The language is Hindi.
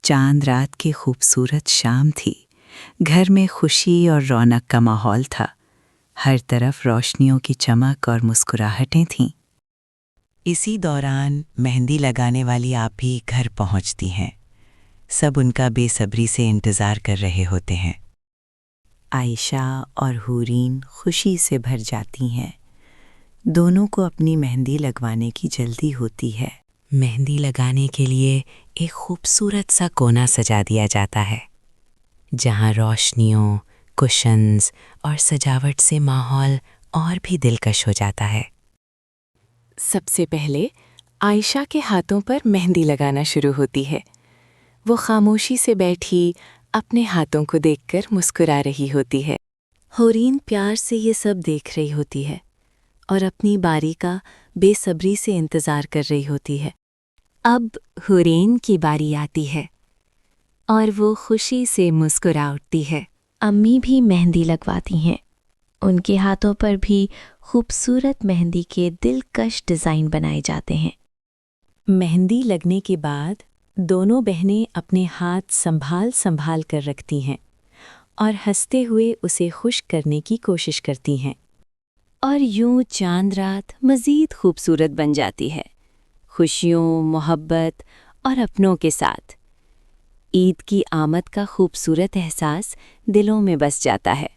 चांद रात की खूबसूरत शाम थी। घर में खुशी और रौनक का माहौल था। हर तरफ रोशनियों की चमक और मुस्कुराहटें थीं। इसी दौरान मेहंदी लगाने वाली आप भी घर पहुंचती हैं। सब उनका बेसब्री से इंतज़ार कर रहे होते हैं। आयशा और हूरीन खुशी से भर जाती हैं। दोनों को अपनी मेहंदी लगवाने की जल्दी होती है। मेहंदी लगाने के लिए एक खूबसूरत सा कोना सजा दिया जाता है, जहां रोशनियों, कुशन्स और सजावट से माहौल और भी दिलकश हो जाता है। सबसे पहले आयशा के हाथों पर मेहंदी लगाना शुरू होती है। वो खामोशी से बैठी अपने हाथों को देखकर मुस्कुरा रही होती है। हूरीन प्यार से ये सब देख रही होती है और अपनी बारी का बेसब्री से इंतज़ार कर रही होती है। अब हूरीन की बारी आती है और वो खुशी से मुस्कुरा उठती है। अम्मी भी मेहंदी लगवाती हैं। उनके हाथों पर भी खूबसूरत मेहंदी के दिलकश डिज़ाइन बनाए जाते हैं। मेहंदी लगने के बाद दोनों बहनें अपने हाथ संभाल संभाल कर रखती हैं और हंसते हुए उसे खुश करने की कोशिश करती हैं। और यूं चांद रात मज़ीद खूबसूरत बन जाती है, खुशियों, मोहब्बत और अपनों के साथ। ईद की आमद का खूबसूरत एहसास दिलों में बस जाता है।